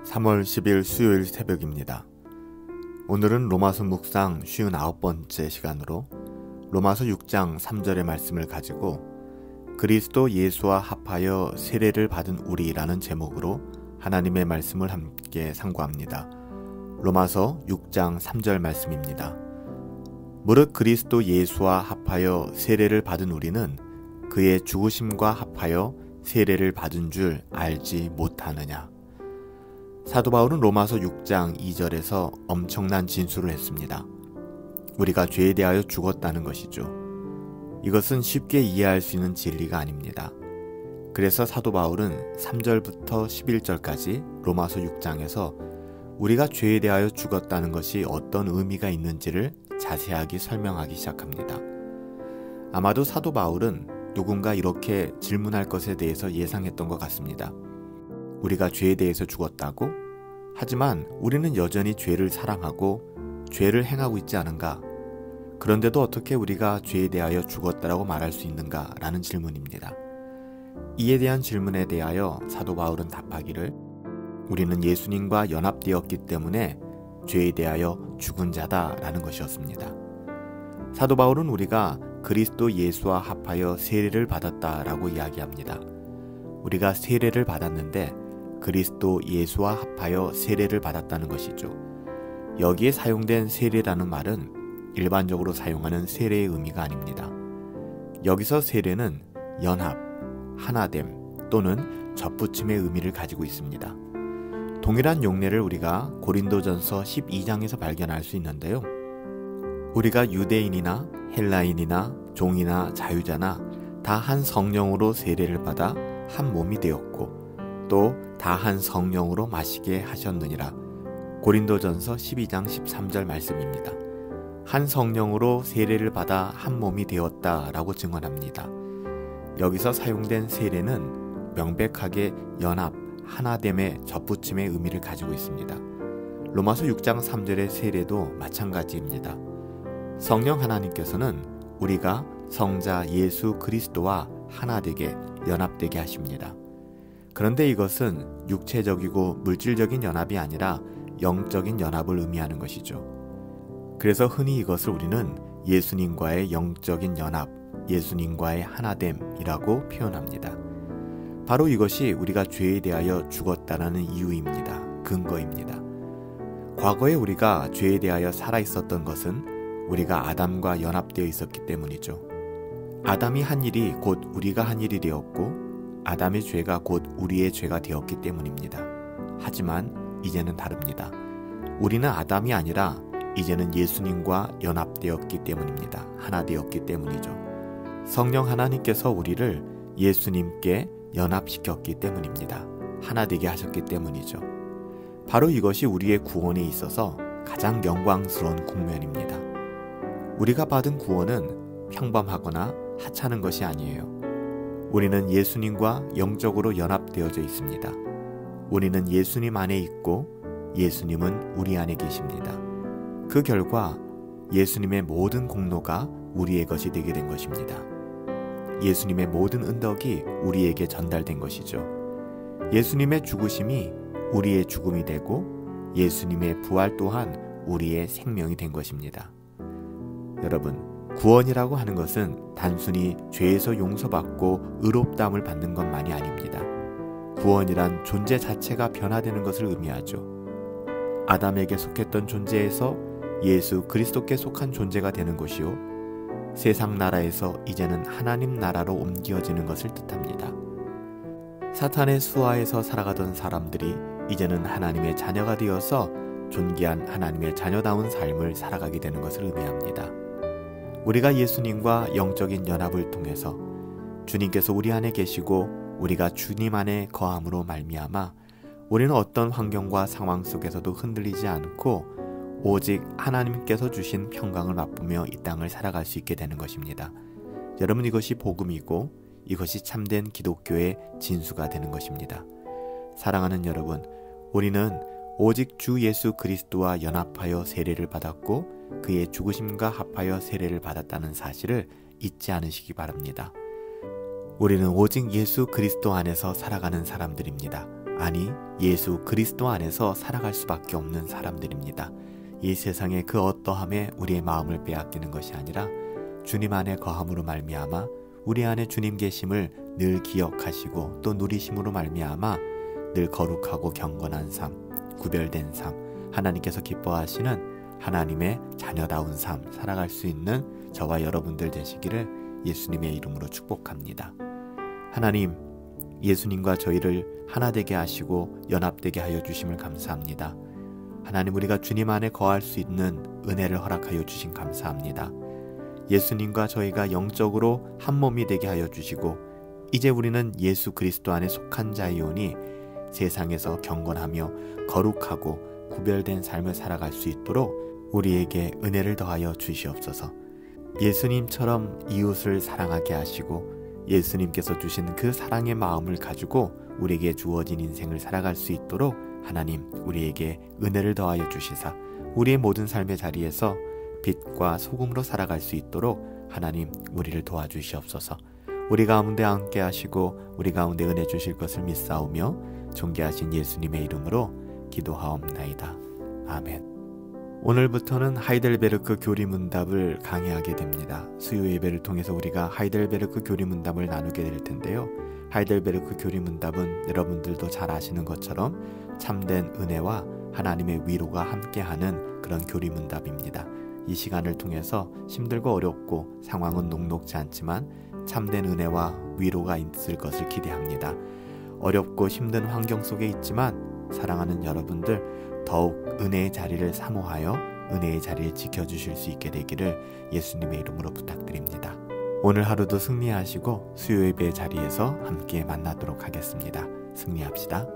3월 10일 수요일 새벽입니다. 오늘은 로마서 묵상 59번째 시간으로 로마서 6장 3절의 말씀을 가지고 그리스도 예수와 합하여 세례를 받은 우리라는 제목으로 하나님의 말씀을 함께 상고합니다. 로마서 6장 3절 말씀입니다. 무릇 그리스도 예수와 합하여 세례를 받은 우리는 그의 죽으심과 합하여 세례를 받은 줄 알지 못하느냐. 사도 바울은 로마서 6장 2절에서 엄청난 진술을 했습니다. 우리가 죄에 대하여 죽었다는 것이죠. 이것은 쉽게 이해할 수 있는 진리가 아닙니다. 그래서 사도 바울은 3절부터 11절까지 로마서 6장에서 우리가 죄에 대하여 죽었다는 것이 어떤 의미가 있는지를 자세하게 설명하기 시작합니다. 아마도 사도 바울은 누군가 이렇게 질문할 것에 대해서 예상했던 것 같습니다. 우리가 죄에 대해서 죽었다고? 하지만 우리는 여전히 죄를 사랑하고 죄를 행하고 있지 않은가? 그런데도 어떻게 우리가 죄에 대하여 죽었다라고 말할 수 있는가? 라는 질문입니다. 이에 대한 질문에 대하여 사도 바울은 답하기를 우리는 예수님과 연합되었기 때문에 죄에 대하여 죽은 자다라는 것이었습니다. 사도 바울은 우리가 그리스도 예수와 합하여 세례를 받았다라고 이야기합니다. 우리가 세례를 받았는데 그리스도 예수와 합하여 세례를 받았다는 것이죠. 여기에 사용된 세례라는 말은 일반적으로 사용하는 세례의 의미가 아닙니다. 여기서 세례는 연합, 하나됨 또는 접붙임의 의미를 가지고 있습니다. 동일한 용례를 우리가 고린도전서 12장에서 발견할 수 있는데요. 우리가 유대인이나 헬라인이나 종이나 자유자나 다 한 성령으로 세례를 받아 한 몸이 되었고 또 다 한 성령으로 마시게 하셨느니라. 고린도전서 12장 13절 말씀입니다. 한 성령으로 세례를 받아 한 몸이 되었다라고 증언합니다. 여기서 사용된 세례는 명백하게 연합, 하나됨의 접붙임의 의미를 가지고 있습니다. 로마서 6장 3절의 세례도 마찬가지입니다. 성령 하나님께서는 우리가 성자 예수 그리스도와 하나 되게 연합되게 하십니다. 그런데 이것은 육체적이고 물질적인 연합이 아니라 영적인 연합을 의미하는 것이죠. 그래서 흔히 이것을 우리는 예수님과의 영적인 연합, 예수님과의 하나됨이라고 표현합니다. 바로 이것이 우리가 죄에 대하여 죽었다는 이유입니다. 근거입니다. 과거에 우리가 죄에 대하여 살아있었던 것은 우리가 아담과 연합되어 있었기 때문이죠. 아담이 한 일이 곧 우리가 한 일이 되었고 아담의 죄가 곧 우리의 죄가 되었기 때문입니다. 하지만 이제는 다릅니다. 우리는 아담이 아니라 이제는 예수님과 연합되었기 때문입니다. 하나 되었기 때문이죠. 성령 하나님께서 우리를 예수님께 연합시켰기 때문입니다. 하나 되게 하셨기 때문이죠. 바로 이것이 우리의 구원에 있어서 가장 영광스러운 국면입니다. 우리가 받은 구원은 평범하거나 하찮은 것이 아니에요. 우리는 예수님과 영적으로 연합되어져 있습니다. 우리는 예수님 안에 있고 예수님은 우리 안에 계십니다. 그 결과 예수님의 모든 공로가 우리의 것이 되게 된 것입니다. 예수님의 모든 은덕이 우리에게 전달된 것이죠. 예수님의 죽으심이 우리의 죽음이 되고 예수님의 부활 또한 우리의 생명이 된 것입니다. 여러분, 구원이라고 하는 것은 단순히 죄에서 용서받고 의롭다함을 받는 것만이 아닙니다. 구원이란 존재 자체가 변화되는 것을 의미하죠. 아담에게 속했던 존재에서 예수 그리스도께 속한 존재가 되는 것이요, 세상 나라에서 이제는 하나님 나라로 옮겨지는 것을 뜻합니다. 사탄의 수하에서 살아가던 사람들이 이제는 하나님의 자녀가 되어서 존귀한 하나님의 자녀다운 삶을 살아가게 되는 것을 의미합니다. 우리가 예수님과 영적인 연합을 통해서 주님께서 우리 안에 계시고 우리가 주님 안에 거함으로 말미암아 우리는 어떤 환경과 상황 속에서도 흔들리지 않고 오직 하나님께서 주신 평강을 맛보며 이 땅을 살아갈 수 있게 되는 것입니다. 여러분, 이것이 복음이고 이것이 참된 기독교의 진수가 되는 것입니다. 사랑하는 여러분, 우리는 오직 주 예수 그리스도와 연합하여 세례를 받았고 그의 죽으심과 합하여 세례를 받았다는 사실을 잊지 않으시기 바랍니다. 우리는 오직 예수 그리스도 안에서 살아가는 사람들입니다. 아니 예수 그리스도 안에서 살아갈 수밖에 없는 사람들입니다. 이 세상의 그 어떠함에 우리의 마음을 빼앗기는 것이 아니라 주님 안에 거함으로 말미암아 우리 안에 주님 계심을 늘 기억하시고 또 누리심으로 말미암아 늘 거룩하고 경건한 삶, 구별된 삶, 하나님께서 기뻐하시는 하나님의 자녀다운 삶 살아갈 수 있는 저와 여러분들 되시기를 예수님의 이름으로 축복합니다. 하나님, 예수님과 저희를 하나 되게 하시고 연합되게 하여 주심을 감사합니다. 하나님, 우리가 주님 안에 거할 수 있는 은혜를 허락하여 주신 감사합니다. 예수님과 저희가 영적으로 한 몸이 되게 하여 주시고 이제 우리는 예수 그리스도 안에 속한 자이오니 세상에서 경건하며 거룩하고 구별된 삶을 살아갈 수 있도록 우리에게 은혜를 더하여 주시옵소서. 예수님처럼 이웃을 사랑하게 하시고 예수님께서 주신 그 사랑의 마음을 가지고 우리에게 주어진 인생을 살아갈 수 있도록 하나님 우리에게 은혜를 더하여 주시사 우리의 모든 삶의 자리에서 빛과 소금으로 살아갈 수 있도록 하나님 우리를 도와주시옵소서. 우리 가운데 함께 하시고 우리 가운데 은혜 주실 것을 믿사오며 존귀하신 예수님의 이름으로 기도하옵나이다. 아멘. 오늘부터는 하이델베르크 교리문답을 강의하게 됩니다. 수요 예배를 통해서 우리가 하이델베르크 교리문답을 나누게 될 텐데요. 하이델베르크 교리문답은 여러분들도 잘 아시는 것처럼 참된 은혜와 하나님의 위로가 함께하는 그런 교리문답입니다. 이 시간을 통해서 힘들고 어렵고 상황은 녹록지 않지만 참된 은혜와 위로가 있을 것을 기대합니다. 어렵고 힘든 환경 속에 있지만 사랑하는 여러분들 더욱 은혜의 자리를 사모하여 은혜의 자리를 지켜주실 수 있게 되기를 예수님의 이름으로 부탁드립니다. 오늘 하루도 승리하시고 수요 예배의 자리에서 함께 만나도록 하겠습니다. 승리합시다.